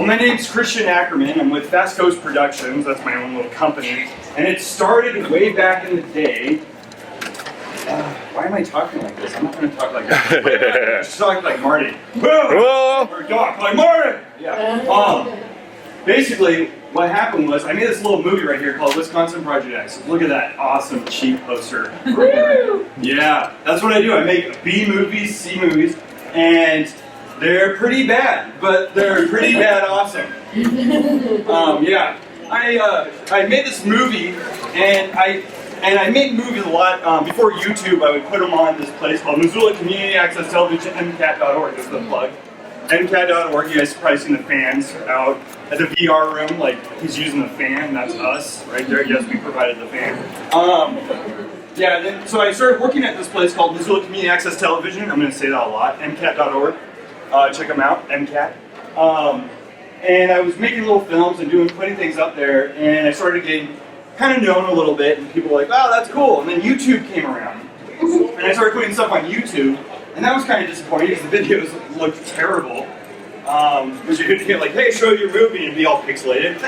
my name's Christian Ackerman. I'm with Fast Coast Productions. That's my own little company. And it started way back in the day. Why am I talking like this? I'm not going to talk like that. Just talk like Marty. Whoa! Or talk like Marty! Yeah. Basically, what happened was I made this little movie right here called Wisconsin Project X. Look at that awesome cheap poster. Yeah, that's what I do. I make B movies, C movies, and they're pretty bad, but they're pretty bad awesome. Yeah, I made this movie, and I made movies a lot. Before YouTube, I would put them on this place called Missoula Community Access Television, MCAT.org is the plug. MCAT.org, you guys have probably seen the fans out at the VR room, like he's using the fan, that's us, right there, yes, we provided the fan. So I started working at this place called Missoula Community Access Television, I'm going to say that a lot, MCAT.org, check them out, MCAT. And I was making little films and putting things up there, and I started getting kind of known a little bit, and people were like, wow, that's cool, and then YouTube came around. And I started putting stuff on YouTube, and that was kind of disappointing because the videos looked terrible. Because you'd get like, hey, show your movie, and it'd be all pixelated.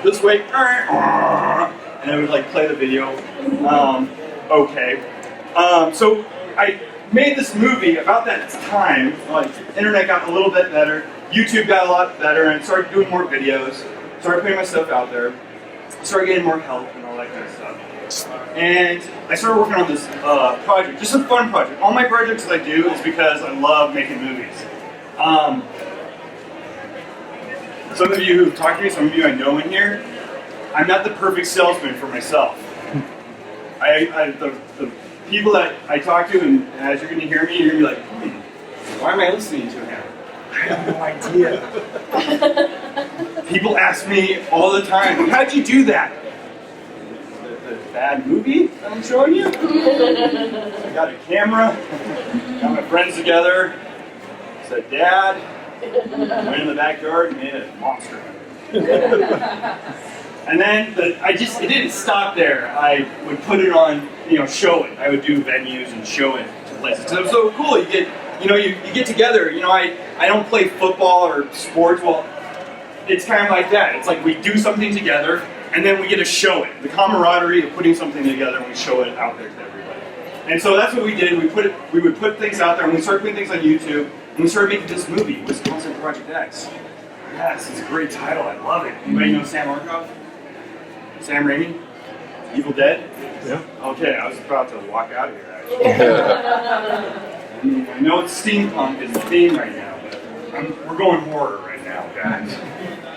This way, and I would like play the video. Okay. So I made this movie about that time. Like, the internet got a little bit better, YouTube got a lot better, and I started doing more videos. Started putting my stuff out there. Started getting more help and all that kind of stuff. And I started working on this project, just a fun project. All my projects that I do is because I love making movies. Some of you who've talked to me, some of you I know in here, I'm not the perfect salesman for myself. The people that I talk to, and as you're going to hear me, you're going to be like, why am I listening to him? I have no idea. People ask me all the time, how'd you do that? The bad movie that I'm showing you? I got a camera, got my friends together, said, Dad, went in the backyard and made a monster. And then it didn't stop there. I would put it on, show it. I would do venues and show it to places. So it was so cool. You get together. I don't play football or sports. Well, it's kind of like that. It's like we do something together, and then we get to show it. The camaraderie of putting something together, and we show it out there to everybody. And so that's what we did. We would put things out there, and we started putting things on YouTube, and we started making this movie, Wisconsin Project X. Yes, it's a great title. I love it. Anybody know Sam Arkoff? Sam Raimi? Evil Dead? Yeah. Okay, I was about to walk out of here, actually. I know it's steampunk is the theme right now, but we're going horror right now, guys.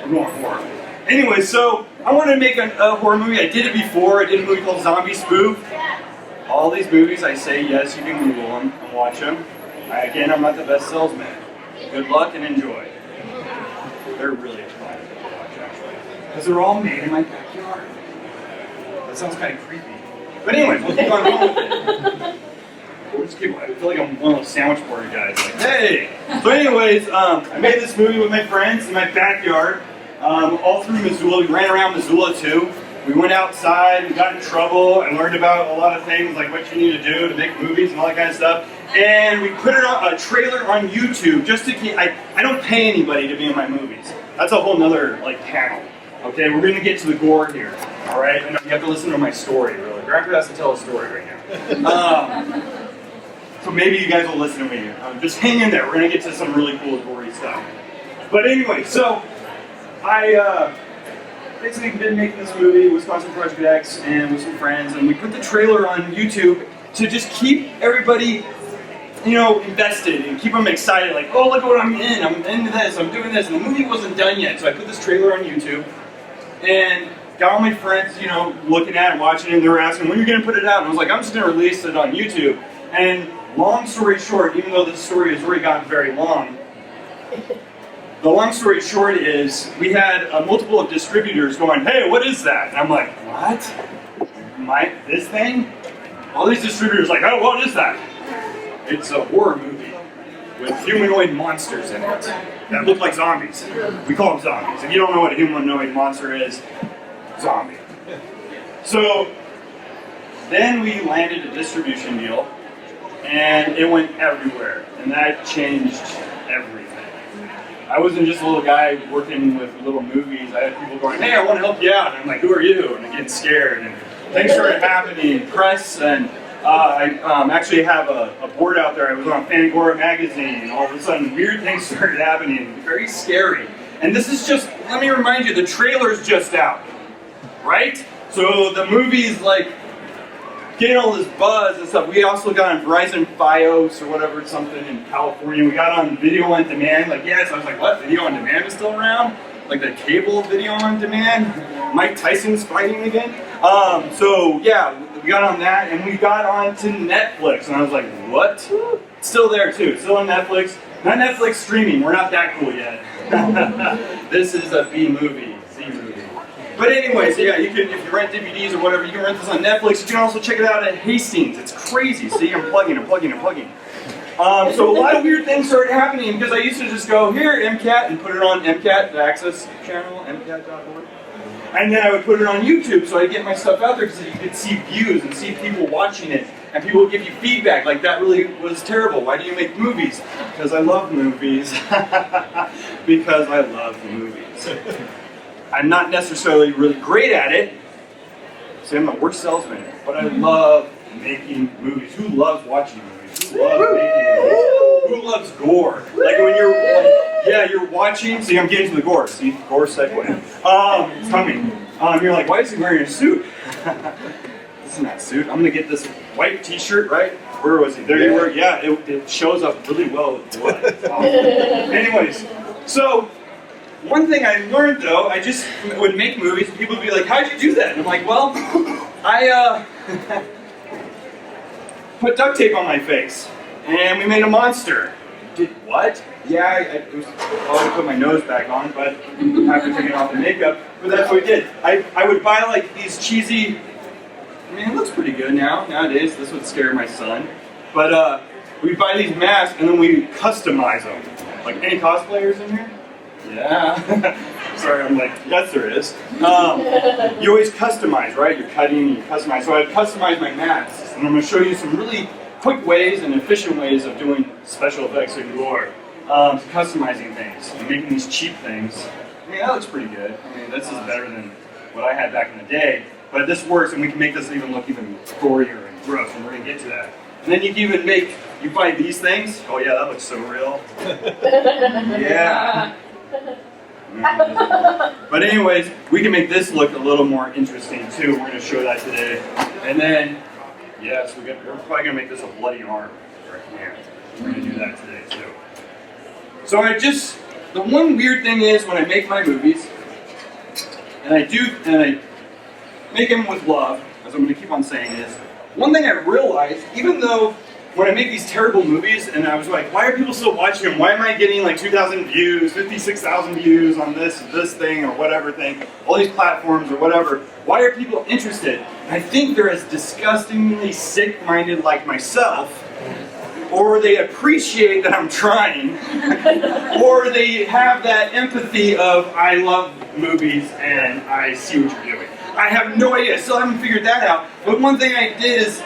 We're going horror. Anyway, so I wanted to make a horror movie. I did it before. I did a movie called Zombie Spoof. All these movies, I say, yes, you can Google them and watch them. Again, I'm not the best salesman. Good luck and enjoy. They're really fun to watch, actually. Because they're all made in my backyard. That sounds kind of creepy. But anyway, we'll keep on going with it. I feel like I'm one of those sandwich board guys. Like, hey! So anyways, I made this movie with my friends in my backyard. All through Missoula. We ran around Missoula too. We went outside, we got in trouble, and learned about a lot of things like what you need to do to make movies and all that kind of stuff. And we put it on a trailer on YouTube just to keep, I don't pay anybody to be in my movies. That's a whole nother panel. Okay, we're gonna get to the gore here. Alright? I know you have to listen to my story really. Grandpa has to tell a story right now. So maybe you guys will listen to me. Just hang in there, we're gonna get to some really cool gory stuff. But anyway, so I basically been making this movie, Wisconsin Project X, and with some friends, and we put the trailer on YouTube to just keep everybody, invested and keep them excited. Like, oh, look at what I'm into this, I'm doing this, and the movie wasn't done yet. So I put this trailer on YouTube, and got all my friends, looking at it, watching it, and they were asking, when are you going to put it out? And I was like, I'm just going to release it on YouTube. And long story short, even though this story has already gotten very long, the long story short is we had multiple of distributors going, hey, what is that? And I'm like, what? This thing? All these distributors are like, oh, what is that? It's a horror movie with humanoid monsters in it that look like zombies. We call them zombies. If you don't know what a humanoid monster is, zombie. So then we landed a distribution deal, and it went everywhere, and that changed everything. I wasn't just a little guy working with little movies. I had people going, hey, I want to help you out. And I'm like, who are you? And I'm getting scared. And things started happening, press, and I actually have a board out there. I was on Fangora magazine, and all of a sudden weird things started happening. Very scary. And this is just, let me remind you, the trailer's just out, right? So the movie's like getting all this buzz and stuff. We also got on Verizon Fios or whatever, something in California. We got on video on demand. Like, yes, I was like, what? Video on demand is still around? Like the cable video on demand? Mike Tyson's fighting again? So yeah, we got on that, and we got on to Netflix, and I was like, what? It's still there too. It's still on Netflix. Not Netflix streaming. We're not that cool yet. This is a B movie, C movie. But anyways, yeah, you can, if you rent DVDs or whatever, you can rent this on Netflix. You can also check it out at Hastings. It's crazy. See, I'm plugging. So a lot of weird things started happening because I used to just go, here, MCAT, and put it on MCAT, the access channel, MCAT.org. And then I would put it on YouTube so I'd get my stuff out there because you could see views and see people watching it. And people would give you feedback, like, that really was terrible. Why do you make movies? Because I love movies. Because I love movies. I'm not necessarily really great at it. See, I'm the worst salesman. But I love making movies. Who loves watching movies? Who loves making movies? Who loves gore? Like when you're, like, yeah, you're watching. See, I'm getting to the gore. See, gore segue. It's coming. You're like, why is he wearing a suit? This is not a suit. I'm gonna get this white T-shirt, right? Where was he? There you were. Yeah, it shows up really well with blood. Anyways, so. One thing I learned though, I just would make movies and people would be like, how'd you do that? And I'm like, well, I put duct tape on my face and we made a monster. Did what? Yeah, I put my nose back on, but after taking off the makeup, but that's what we did. I would buy like these cheesy, I mean it looks pretty good nowadays, this would scare my son. But we'd buy these masks and then we customize them. Like any cosplayers in here? Yeah. Sorry, I'm like, yes there is. You always customize, right? You're cutting, you customize. So I've customized my masks, and I'm going to show you some really quick ways and efficient ways of doing special effects and gore. Customizing things and making these cheap things. I mean, that looks pretty good. I mean, this is better than what I had back in the day. But this works, and we can make this even look even gorier and gross, and we're going to get to that. And then you can even make, you buy these things. Oh yeah, that looks so real. Yeah. But anyways, we can make this look a little more interesting too. We're going to show that today. And then, yes, we're probably going to make this a bloody arm right here. We're going to do that today too. So the one weird thing is when I make my movies, and I make them with love, as I'm going to keep on saying is, one thing I realized, even though when I make these terrible movies, and I was like, why are people still watching them? Why am I getting like 2,000 views, 56,000 views on this thing, or whatever thing, all these platforms or whatever? Why are people interested? And I think they're as disgustingly sick-minded like myself, or they appreciate that I'm trying, or they have that empathy of, I love movies and I see what you're doing. I have no idea, I still haven't figured that out. But one thing I did is,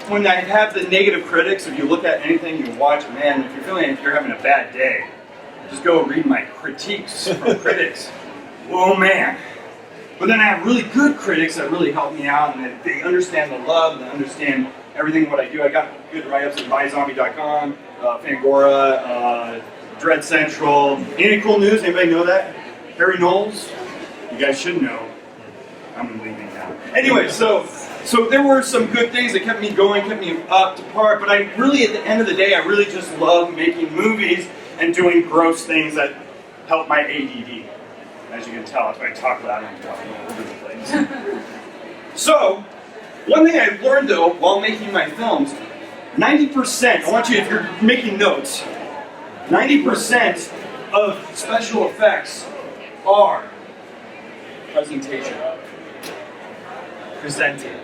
when I have the negative critics, if you look at anything you watch, man, if you're feeling like you're having a bad day, just go read my critiques from critics. Oh man. But then I have really good critics that really help me out, and they understand the love, they understand everything what I do. I got good write-ups at buyzombie.com, Fangora, Dread Central. Any cool news? Anybody know that? Harry Knowles? You guys should know. I'm leaving now. Anyway, so there were some good things that kept me going, kept me up to par, but I really, at the end of the day, I really just love making movies and doing gross things that help my ADD. As you can tell, if I talk loud, I'm talking all over the place. So, one thing I learned though, while making my films, 90%, I want you, if you're making notes, 90% of special effects are presentation. Presenting.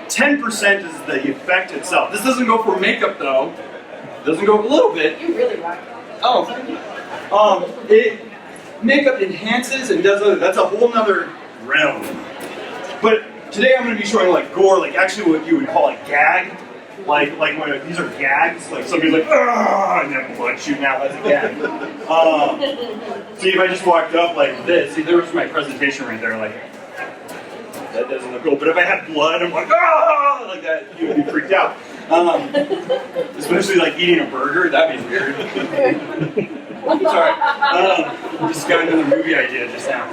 10% is the effect itself. This doesn't go for makeup though. It doesn't go a little bit. You really rock it. Oh. Makeup enhances and does other, that's a whole nother realm. But today I'm going to be showing like gore, like actually what you would call a gag. Like when these are gags, like somebody's like, ah, and then blood shooting out as a gag. See, if I just walked up like this, see, there was my presentation right there, like, that doesn't look cool. But if I had blood, I'm like, ah, like that, you would be freaked out. Especially like eating a burger, that'd be weird. Sorry, just got another movie idea just now.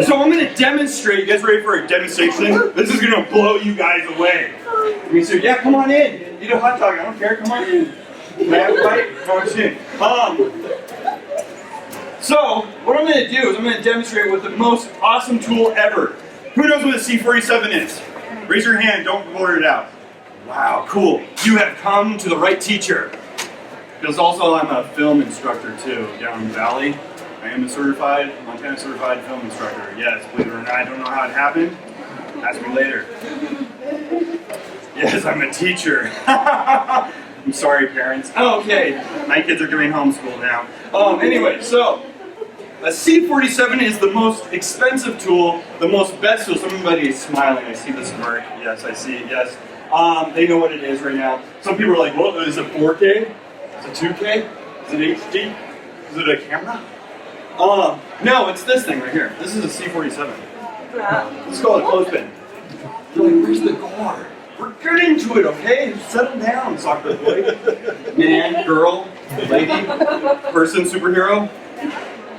So I'm going to demonstrate. You guys ready for a demonstration? This is going to blow you guys away. I mean, so yeah, come on in. Eat a hot dog. I don't care. Come on in. Can I have a bite? No, I'm just kidding. So what I'm going to do is I'm going to demonstrate with the most awesome tool ever. Who knows what a C47 is? Raise your hand. Don't blur it out. Wow, cool. You have come to the right teacher. Because also I'm a film instructor too, down in the valley. I am a Montana certified film instructor. Yes, believe it or not, I don't know how it happened. Ask me later. Yes, I'm a teacher. I'm sorry, parents. Oh, okay, my kids are doing homeschool now. Anyway, so a C47 is the most expensive tool, the most best tool. Somebody is smiling. I see the smirk. Yes, I see it. Yes. They know what it is right now. Some people are like, well, is it 4K? Is it 2K? Is it HD? Is it a camera? No, it's this thing right here. This is a C47. This is called a clothespin. You're like, where's the core? We're getting to it, okay? Settle down, soccer boy. Man, girl, lady, person, superhero.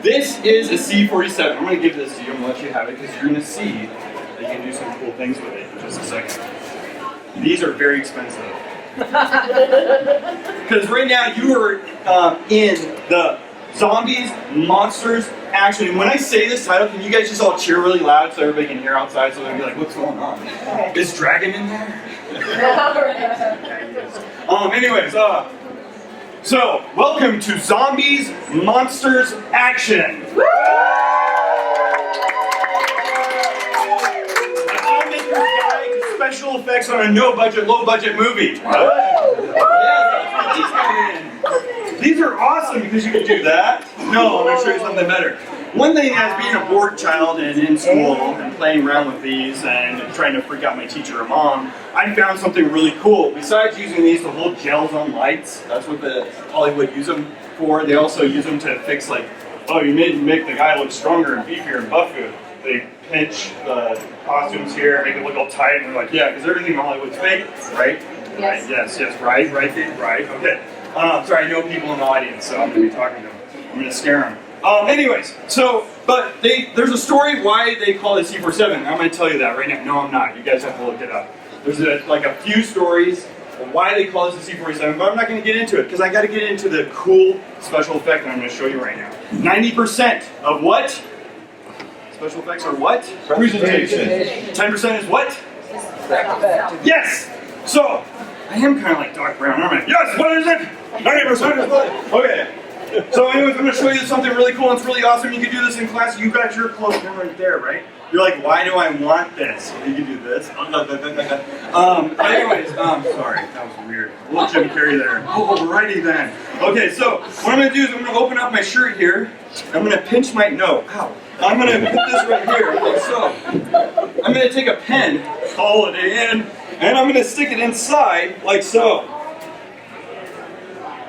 This is a C47. I'm going to give this to you. I'm going to let you have it because you're going to see that you can do some cool things with it in just a second. These are very expensive. Because right now you are in the Zombies, Monsters, Action. And when I say this title, can you guys just all cheer really loud so everybody can hear outside so they'll be like, what's going on? Is Dragon in there? Anyways, so welcome to Zombies, Monsters, Action. Special effects on a no-budget, low-budget movie. These are awesome because you can do that. No, I'm going to show you something better. One thing as being a bored child and in school and playing around with these and trying to freak out my teacher or mom, I found something really cool. Besides using these to hold gels on lights, that's what the Hollywood use them for. They also use them to fix like, oh, you make the guy look stronger and beefier and buffer. They pinch the costumes here, make it look all tight, and they're like, yeah, because everything in Hollywood's fake, right? Yes. Right, yes, right, okay. Sorry, I know people in the audience, so I'm going to be talking to them. I'm going to scare them. Anyways, so, but there's a story why they call it C47. I'm going to tell you that right now. No, I'm not. You guys have to look it up. There's like a few stories of why they call this a C47, but I'm not going to get into it, because I got to get into the cool special effect that I'm going to show you right now. 90% of what? Special effects are what? Presentation. 10% is what? Yes! So, I am kind of like Doc Brown, aren't I? Yes, what is it? 90% is what? Okay. So anyways, I'm going to show you something really cool. It's really awesome. You can do this in class. You got your clothespin right there, right? You're like, why do I want this? You can do this. Anyways, sorry, that was weird. A little Jim Carrey there. Alrighty then. Okay, so what I'm going to do is I'm going to open up my shirt here. I'm going to pinch my, no, ow. I'm going to put this right here, like so. I'm going to take a pen, Holiday Inn, and I'm going to stick it inside, like so.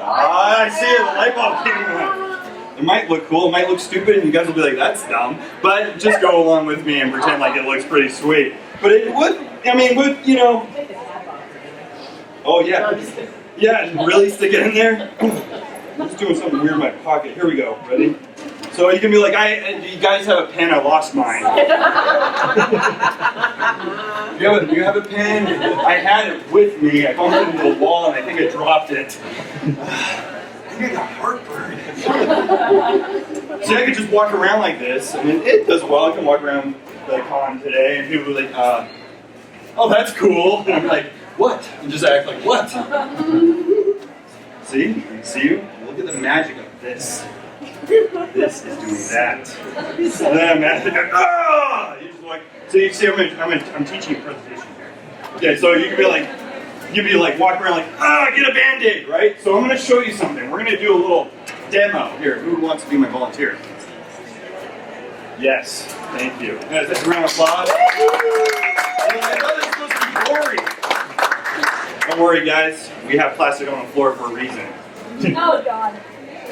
I see it, the light bulb came on. It might look cool, it might look stupid, and you guys will be like, that's dumb. But just go along with me and pretend like it looks pretty sweet. But it would, I mean, would, you know. Oh yeah. Yeah, really stick it in there? I'm just doing something weird in my pocket. Here we go, ready? So you can be like, you guys have a pen, I lost mine. You have a pen? I had it with me, I bumped into the wall and I think I dropped it. I think I got heartburn. See, I could just walk around like this. I mean, it does well. I can walk around the con today and people are like, oh, that's cool. And I'm like, what? And just act like, what? See? See you? Look at the magic of this. This is doing that. And then magic. Ah! You just like, so you see, I'm teaching a presentation here. Okay, so you can be like, walk around like, get a Band-Aid, right? So I'm going to show you something. We're going to do a little demo here. Who wants to be my volunteer? Yes, thank you. That's a round of applause. I thought it was supposed to be boring. Don't worry, guys. We have plastic on the floor for a reason. Oh, God.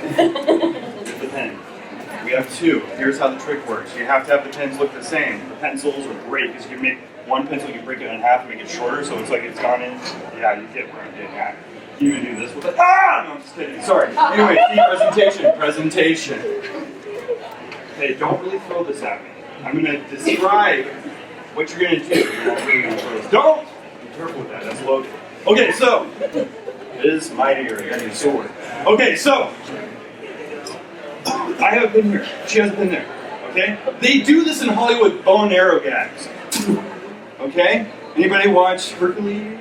It's the pen. We have two. Here's how the trick works. You have to have the pens look the same. The pencils are great because you can make one pencil, you can break it in half and make it shorter, so it's like it's gone in. Yeah, you get where I'm getting at. You can do this with it. Ah! No, I'm just kidding. Sorry. Anyway, see, presentation. Hey, don't really throw this at me. I'm going to describe what you're going to do. You're not really gonna throw this. Don't! Be careful with that. That's loaded. Okay, so. It is mightier than a sword. Okay, so. I have a pin here. She has a pin there. Okay? They do this in Hollywood, bow and arrow gags. Okay? Anybody watch Hercules?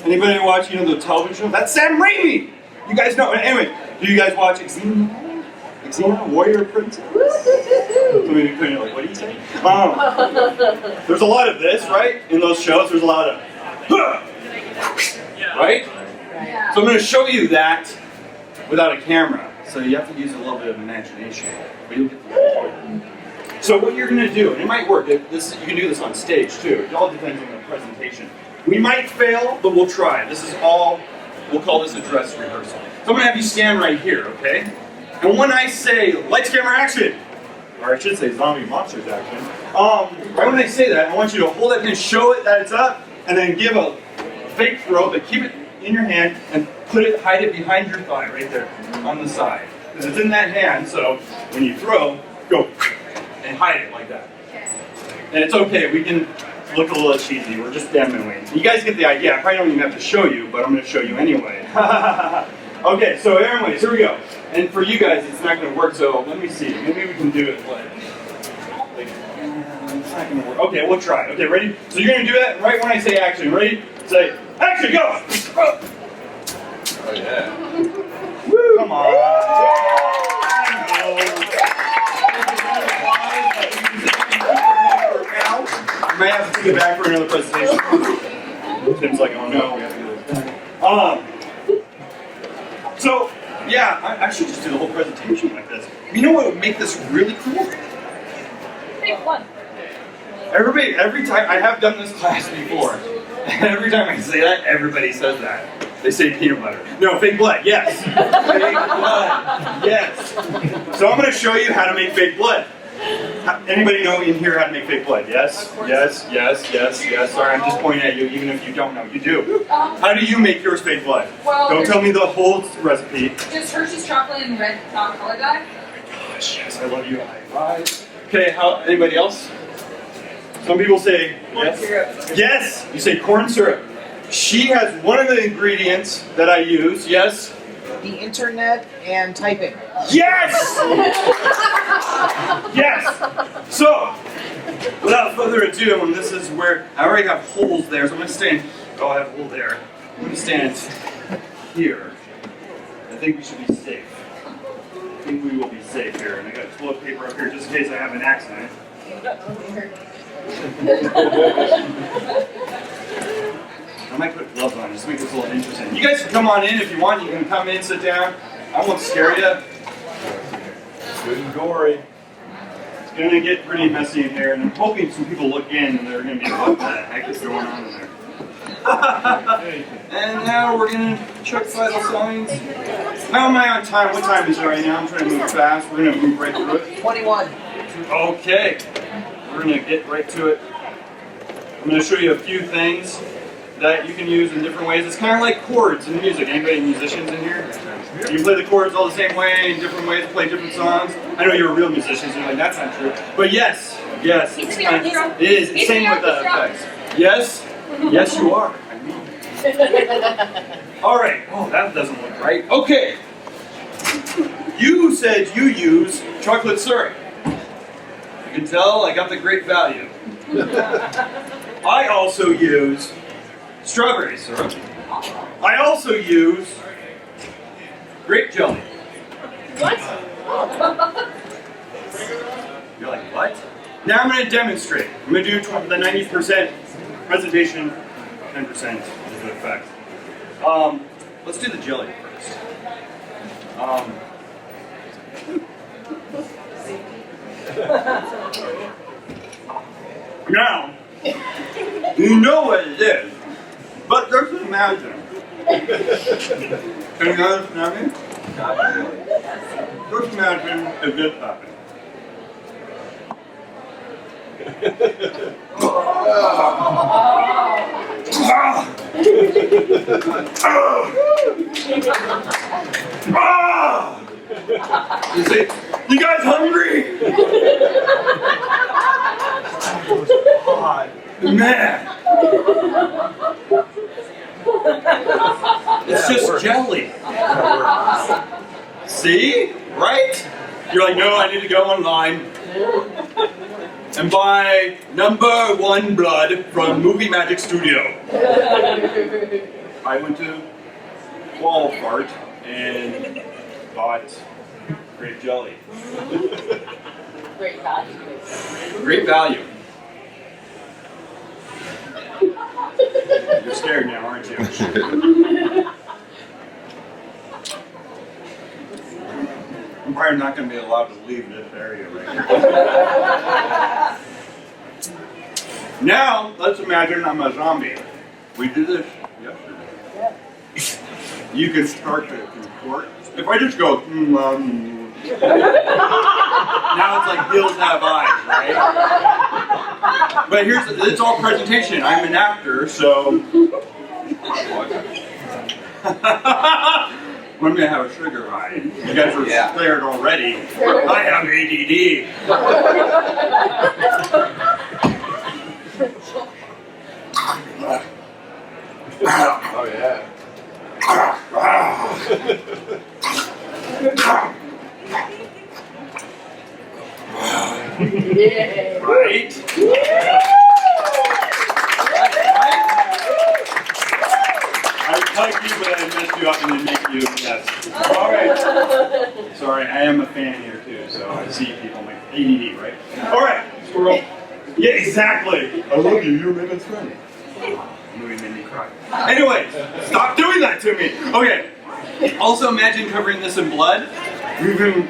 Anybody watch, the television show? That's Sam Raimi! You guys know. Anyway, do you guys watch Xena? Xena, Warrior Princess? Somebody put it like, what do you say? There's a lot of this, right? In those shows, there's a lot of, right? So I'm going to show you that without a camera. So you have to use a little bit of imagination. But you'll get the idea. So what you're going to do, and it might work, you can do this on stage too. It all depends on the presentation. We might fail, but we'll try. This is all, we'll call this a dress rehearsal. So I'm going to have you stand right here, okay? And when I say, lights, camera, action, or I should say zombie monsters action, right when I say that, I want you to hold it and show it that it's up, and then give a fake throw, but keep it in your hand and hide it behind your thigh right there on the side. Because it's in that hand, so when you throw, go and hide it like that. And it's okay, we can look a little cheesy, we're just demoing. You guys get the idea, I probably don't even have to show you, but I'm going to show you anyway. Okay, so anyways, here we go. And for you guys, it's not going to work, so let me see. Maybe we can do it like it's not going to work. Okay, we'll try. Okay, ready? So you're going to do that right when I say action. Ready? Say, action, go! Oh, yeah. Woo! Come on. I might have to take it back for another presentation. Tim's like, oh no, we have to do this. So, yeah, I should just do the whole presentation like this. You know what would make this really cool? Pick one. Every time, I have done this class before, and every time I say that, everybody says that. They say peanut butter. No, fake blood, yes. Fake blood, yes. So I'm going to show you how to make fake blood. Anybody know in here how to make fake blood? Yes? Yes, yes, yes, yes. Sorry, I'm just pointing at you, even if you don't know. You do. How do you make yours fake blood? Well, don't tell me the whole recipe. Just Hershey's chocolate and red color dye. Oh my gosh, yes, I love you. High five. Okay, anybody else? Some people say yes. Yes, you say corn syrup. She has one of the ingredients that I use. Yes. The internet and typing. Yes! Yes! So, without further ado, and this is where I already have holes there, so I'm going to stand. Oh, I have a hole there. I'm going to stand here. I think we should be safe. I think we will be safe here. And I got toilet paper up here just in case I have an accident. I might put gloves on just to make this a little interesting. You guys can come on in if you want. You can come in, sit down. I won't scare you. Good and gory. It's going to get pretty messy in here, and I'm hoping some people look in and they're going to be like, what the heck is going on in there? And now we're going to check vital signs. How am I on time? What time is it right now? I'm trying to move fast. We're going to move right through it. 21. Okay. We're going to get right to it. I'm going to show you a few things that you can use in different ways. It's kind of like chords in music. Anybody musicians in here? You play the chords all the same way, in different ways, play different songs. I know you're real musicians, and you're like, that's not true. But yes, it's kind of, it is. It's same with the effects. Yes, yes you are. I mean. All right. Oh, that doesn't look right. Okay. You said you use chocolate syrup. You can tell I got the great value. I also use strawberry syrup. I also use grape jelly. What? You're like, what? Now I'm going to demonstrate. I'm going to do the 90% presentation, 10% is the effect. Let's do the jelly first. Now, you know what it is. But just imagine. Can you guys hear me? Just imagine if this happened. You see? You guys hungry? Man. It's just jelly. See? Right? You're like, no, I need to go online and buy #1 blood from Movie Magic Studio. I went to Walmart and bought grape jelly. Great value. Great value. You're scared now, aren't you? I'm probably not going to be allowed to leave this area right now. Now, let's imagine I'm a zombie. We did this yesterday. You can start to contort. If I just go, now it's like Hills Have Eyes, right? But it's all presentation. I'm an actor, so. I'm gonna have a sugar high. You guys are scared already. I have ADD. Oh yeah. Right? I tug you, but I mess you up and then make you yes. Alright. Sorry, I am a fan here too, so I see people like ADD, right? Alright, squirrel. Yeah, exactly. I love you, you're my best friend. Movie made me cry. Anyways, stop doing that to me. Okay. Also imagine covering this in blood. You can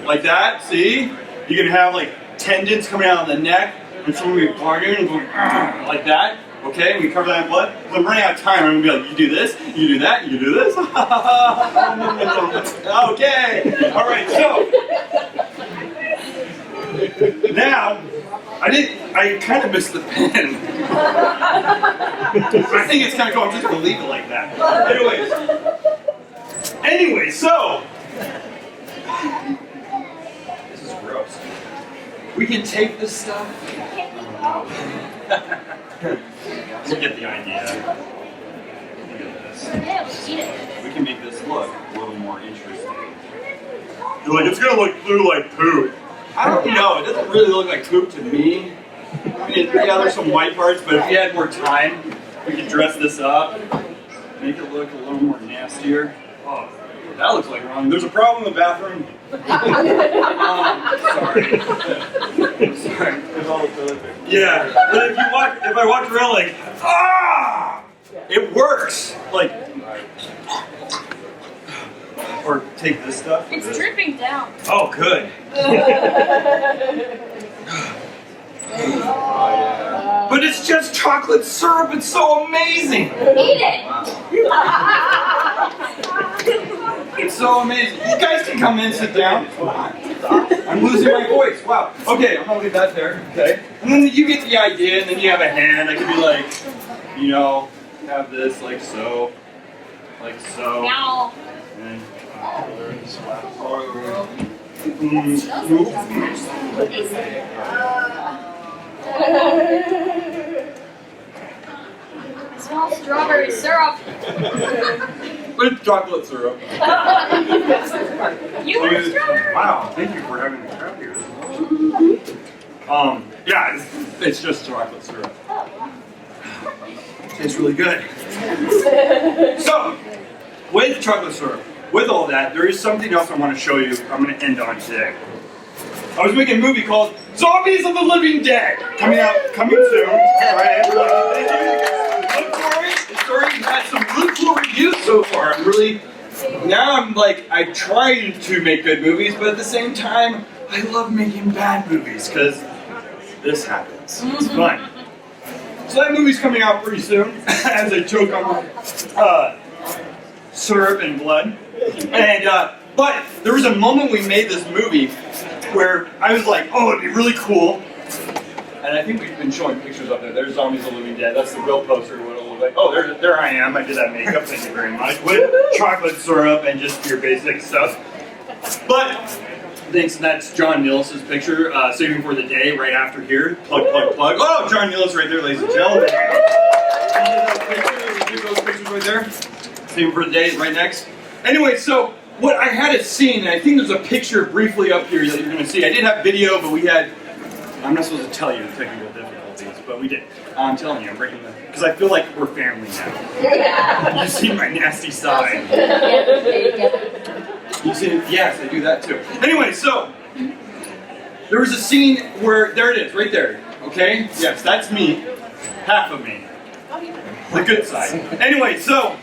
like that, see? You can have like tendons coming out of the neck and someone will be bargaining and going like that. Okay, and we cover that in blood. If I'm running out of time, I'm gonna be like, you do this, you do that, you do this. Okay. Alright, so now I kind of missed the pen. I think it's kind of cool. I'm just going to leave it like that. Anyways, so. This is gross. We can take this stuff. You get the idea. Look at this. We can make this look a little more interesting. You're like, it's going to look blue like poop. I don't know, it doesn't really look like poop to me. I mean, yeah, there's some white parts, but if you had more time, we could dress this up, make it look a little more nastier. Oh, that looks like wrong. There's a problem in the bathroom. Sorry. Yeah, but if I walk around like, it works. Like, or take this stuff. It's dripping down. Oh, good. But it's just chocolate syrup. It's so amazing. Eat it. It's so amazing. You guys can come in and sit down. I'm losing my voice. Wow. Okay, I'm gonna leave that there. Okay. And then you get the idea, and then you have a hand. I could be like, have this like so, Now. And I smell strawberry syrup. with chocolate syrup. You want strawberry? Wow, thank you for having me out here. Yeah, it's just chocolate syrup. Tastes really good. So, with chocolate syrup, with all that, there is something else I want to show you. I'm going to end on today. I was making a movie called Zombies of the Living Dead, coming soon. All right, everybody. Look for it. It's already had some really cool reviews so far. I'm trying to make good movies, but at the same time, I love making bad movies because this happens. It's fun. So that movie's coming out pretty soon as I choke on my syrup and blood. And but there was a moment we made this movie where I was like, oh, it'd be really cool. And I think we've been showing pictures up there. There's Zombies of the Living Dead. That's the real poster of what it'll look like. Oh, there I am. I did that makeup. Thank you very much. With chocolate syrup and just your basic stuff. But thanks. That's John Niels' picture, saving for the day, right after here. Plug, plug, plug. Oh, John Niels right there, ladies and gentlemen. We did those pictures right there. Saving for the day is right next. Anyway, so what I had a scene, and I think there's a picture briefly up here that you're going to see. I did have video, but we had. I'm not supposed to tell you the technical difficulties, but we did. I'm telling you, I'm breaking the. Because I feel like we're family now. You see my nasty side. You see, yes, I do that too. Anyway, so there was a scene where there it is, right there. Okay, yes, that's me, half of me, the good side. Anyway, so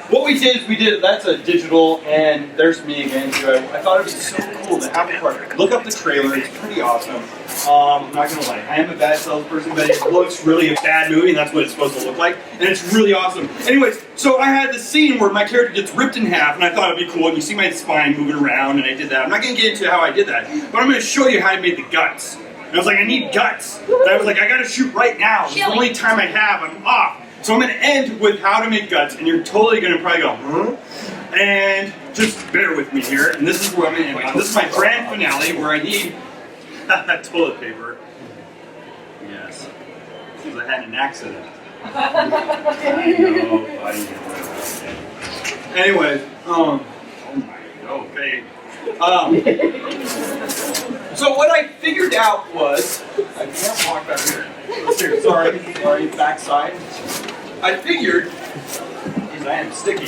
what we did is that's a digital, and there's me again too. I thought it was so cool to have a part. Look up the trailer; it's pretty awesome. I'm not gonna lie, I am a bad salesperson, but it looks really a bad movie, and that's what it's supposed to look like, and it's really awesome. Anyways, so I had this scene where my character gets ripped in half, and I thought it'd be cool, and you see my spine moving around, and I did that. I'm not gonna get into how I did that, but I'm gonna show you how I made the guts. And I was like, I need guts. And I was like, I gotta shoot right now. It's the only time I have, I'm off. So I'm gonna end with how to make guts, and you're totally gonna probably go, huh? And just bear with me here, and this is where I'm gonna end on. This is my grand finale, where I need toilet paper. Yes. Because I had an accident. I know. Anyway, oh my, okay. So what I figured out was, I can't walk back here. Let's see, sorry, backside. I figured, because I am sticky.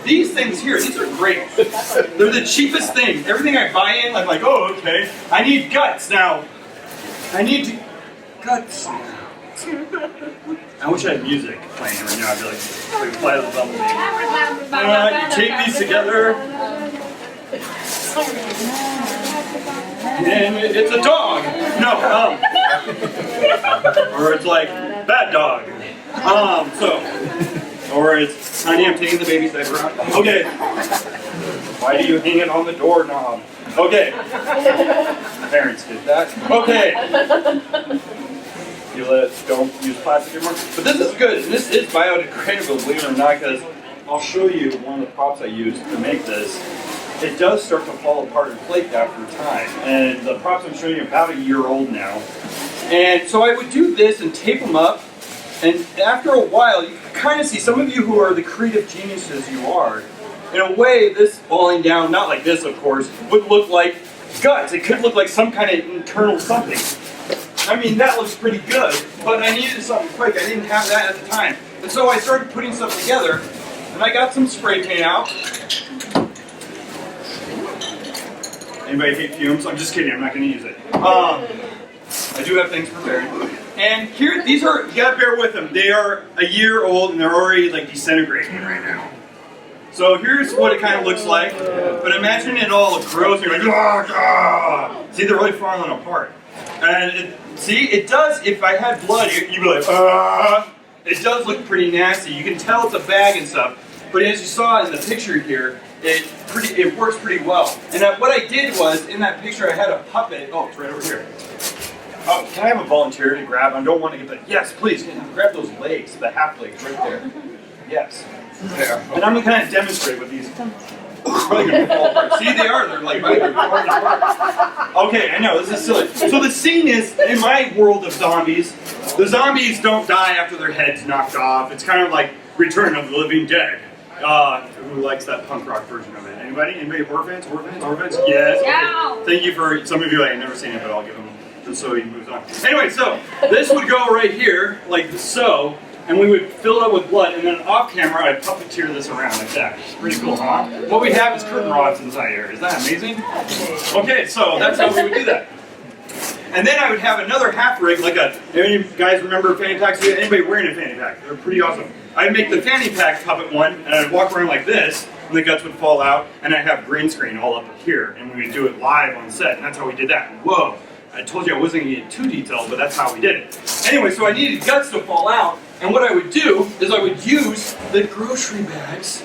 These things here, these are great. They're the cheapest thing. Everything I buy in, I'm like, oh, okay. I need guts now. I need guts now. I wish I had music playing right now. I'd be like Fly the Bumblebee. You tape these together. And it's a dog. No, or it's like bad dog. Or it's honey, I'm taking the baby's diaper out. Okay. Why do you hang it on the doorknob? Okay. Parents did that. Okay. Don't use plastic anymore. But this is good. And this is biodegradable, believe it or not, because I'll show you one of the props I used to make this. It does start to fall apart and flake after time. And the props I'm showing you are about a year old now. And so I would do this and tape them up. And after a while, you can kind of see, some of you who are the creative geniuses you are, in a way, this falling down, not like this, of course, would look like guts. It could look like some kind of internal something. I mean, that looks pretty good, but I needed something quick. I didn't have that at the time. And so I started putting stuff together, and I got some spray paint out. Anybody hate fumes? I'm just kidding, I'm not going to use it. I do have things prepared. And here, these are, you gotta bear with them. They are a year old and they're already like disintegrating right now. So here's what it kind of looks like. But imagine it all grows and you're like, ah, ah. See, they're really falling apart. And see, it does, if I had blood, you'd be like, ah. It does look pretty nasty. You can tell it's a bag and stuff. But as you saw in the picture here, it works pretty well. And what I did was, in that picture I had a puppet. Oh, it's right over here. Oh, can I have a volunteer to grab? I don't want to get the. Yes, please. Can you grab those legs, the half legs right there? Yes. There. And I'm going to kind of demonstrate with these. Probably going to fall apart. See, they are. They're like falling apart. Okay, I know this is silly. So the scene is in my world of zombies. The zombies don't die after their heads knocked off. It's kind of like Return of the Living Dead. Who likes that punk rock version of it? Anybody? Anybody? Horror fans? Horror fans? Horror fans? Yes. Okay. Thank you for some of you. I've never seen it, but I'll give them. Just so he moves on. Anyway, so this would go right here, like so, and we would fill it up with blood, and then off camera, I'd puppeteer this around like that. Pretty cool, huh? What we have is curtain rods inside here. Is that amazing? Okay, so that's how we would do that. And then I would have another half rig, like any guys remember fanny packs? Anybody wearing a fanny pack? They're pretty awesome. I'd make the fanny pack puppet one, and I'd walk around like this, and the guts would fall out, and I'd have green screen all up here, and we would do it live on set, and that's how we did that. Whoa. I told you I wasn't going to get too detailed, but that's how we did it. Anyway, so I needed guts to fall out, and what I would do is I would use the grocery bags,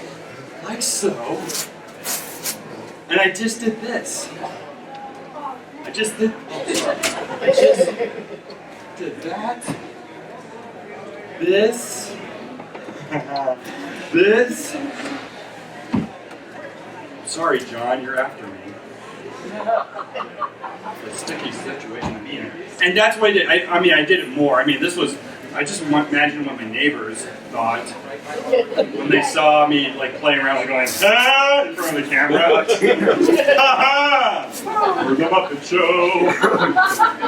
like so, and I just did this. I just did that, this, this. Sorry, John, you're after me. The sticky situation I'm in. And that's what I did. I mean, I did it more. I mean, this was, I just imagine what my neighbors thought when they saw me like playing around like going, ah, in front of the camera. Ha ha! We're the Muppet Show.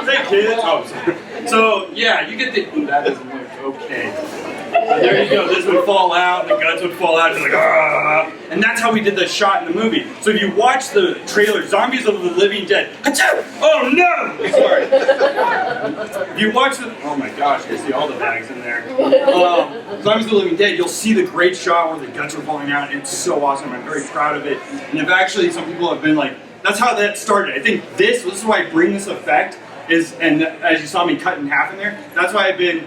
Hey kids. Oh, sorry. So yeah, you get the, that doesn't look okay. So there you go, this would fall out, the guts would fall out, you're like, ah! And that's how we did the shot in the movie. So if you watch the trailer, Zombies of the Living Dead, achoo! Oh no! Sorry. If you watch the, oh my gosh, you see all the bags in there. Zombies of the Living Dead, you'll see the great shot where the guts are falling out, and it's so awesome, I'm very proud of it. And if actually some people have been like, that's how that started. I think this is why I bring this effect, is, and as you saw me cut in half in there, that's why I've been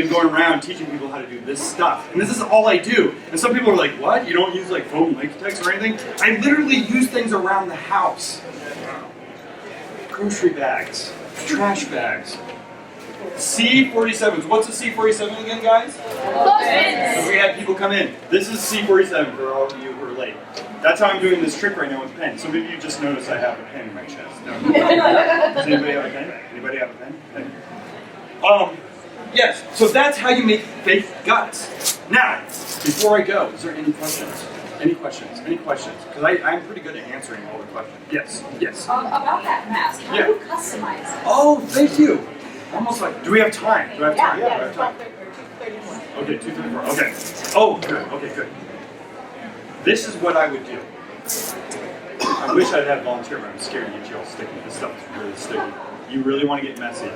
going around teaching people how to do this stuff. And this is all I do. And some people are like, what? You don't use like foam latex or anything? I literally use things around the house. Grocery bags, trash bags. C47s. What's a C47 again, guys? So we had people come in. This is C47 for all of you who are late. That's how I'm doing this trick right now with a pen. Some of you just noticed I have a pen in my chest. No. Does anybody have a pen? Anybody have a pen? Okay. Yes, so that's how you make fake guts. Now, before I go, is there any questions? Any questions? Any questions? Because I'm pretty good at answering all the questions. Yes, yes. About that mask, how do you customize it? Oh, thank you. Almost like, do we have time? Do I have time? Yeah, do I have time? Okay, 2:34. Okay. Oh, good. Okay, good. This is what I would do. I wish I'd have volunteer, but I'm scared to get you all sticky. This stuff is really sticky. You really want to get messy.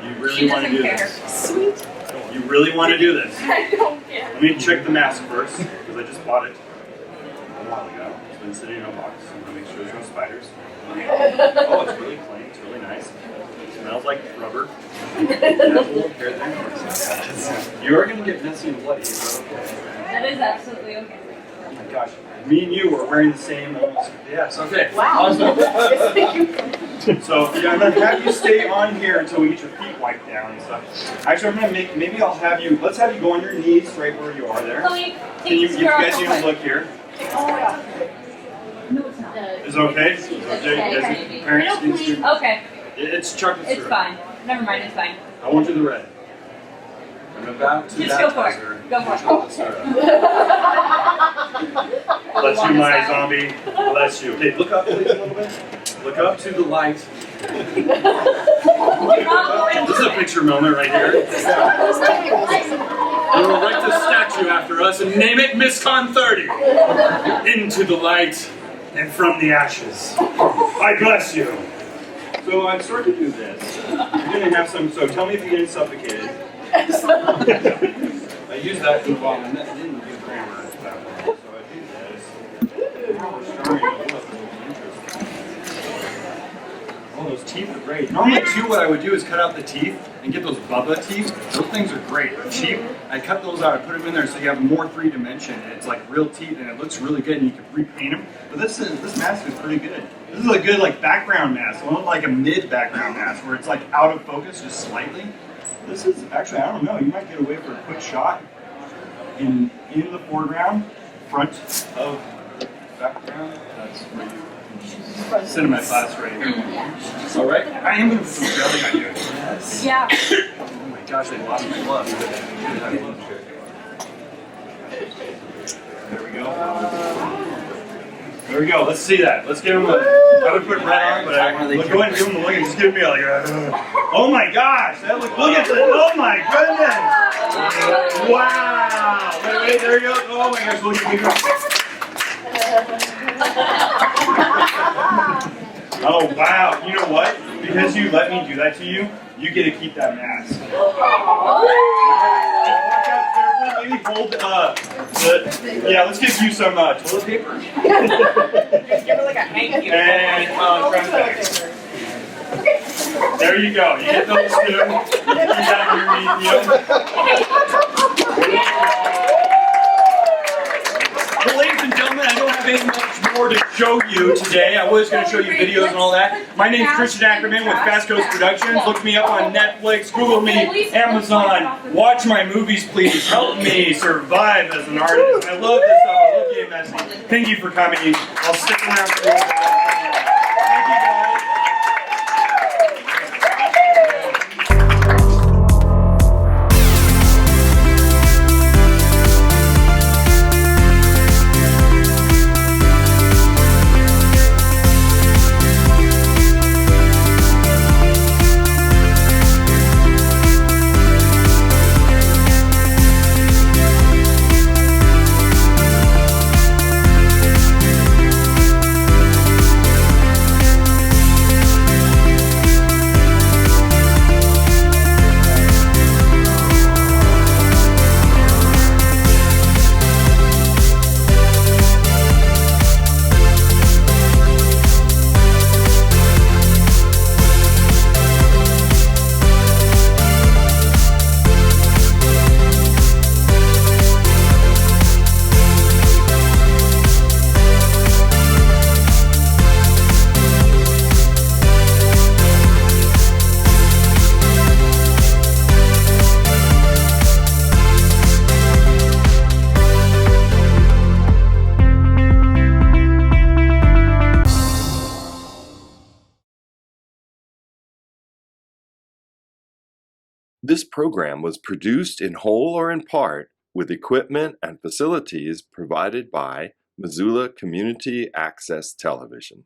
You really want to do this. Sweet. You really want to do this. I don't care. Let me check the mask first, because I just bought it a while ago. It's been sitting in a box. I'm going to make sure there's no spiders. Oh, it's really clean. It's really nice. It smells like rubber. It has a little hair there. You are going to get messy and bloody. Is that okay? That is absolutely okay. Oh my gosh. Me and you are wearing the same almost. Yes, okay. Wow. Awesome. So, yeah, I'm going to have you stay on here until we get your feet wiped down and stuff. Actually, I'm going to make, maybe I'll have you, let's have you go on your knees right where you are there. Chloe, Can you guys need to look here? No, it's not. Is it okay? Is it okay? Guys, parents need to, Okay, it's chocolate syrup. it's fine. Never mind, it's fine. I won't do the red. I'm about to Just go for baptize it. her. Go for it. Chocolate syrup. Bless you, my zombie. Bless you. Okay, look up please a little bit. Look up to the light. This is a picture moment right here. We'll erect a statue after us and name it MisCon 30. Into the light and from the ashes. I bless you. So I'm starting to do this. You're going to have some, so tell me if you're getting suffocated. I use that to bomb, and that didn't do grammar. So I do this. Now we're starting to look a little interesting. Oh, those teeth are great. Normally, too, what I would do is cut out the teeth and get those Bubba teeth. Those things are great. They're cheap. I cut those out. I put them in there so you have more three-dimension. It's like real teeth, and it looks really good, and you can repaint them. But this mask is pretty good. This is a good like background mask. Almost like a mid-background mask where it's like out of focus just slightly. This is actually, I don't know, you might get away for a quick shot in the foreground, front of the background. That's where you cinema class right here. Yeah. All right, I am going to put some jelly on you. Yes. Yeah. Oh my gosh, I lost my glove. There we go. There we go. Let's see that. Let's give him a. I would put red on, but let's go ahead and give him a look and just give me like oh my gosh! That look at this! Oh my goodness! Wow! Wait, there you go. Oh my gosh! Look at me. Oh wow! You know what? Because you let me do that to you, you get to keep that mask. Maybe hold yeah, let's give you some toilet paper. Give her like a thank you. And trash bags. There you go. You get those two. You keep that underneath you. Well, ladies and gentlemen, I don't have any much more to show you today. I was going to show you videos and all that. My name's Christian Ackerman with Fast Coast Productions. Look me up on Netflix, Google me, Amazon. Watch my movies, please. Help me survive as an artist. I love this stuff. I love getting messy. Thank you for coming. I'll stick around for a little bit. Thank you, guys. This program was produced in whole or in part with equipment and facilities provided by Missoula Community Access Television.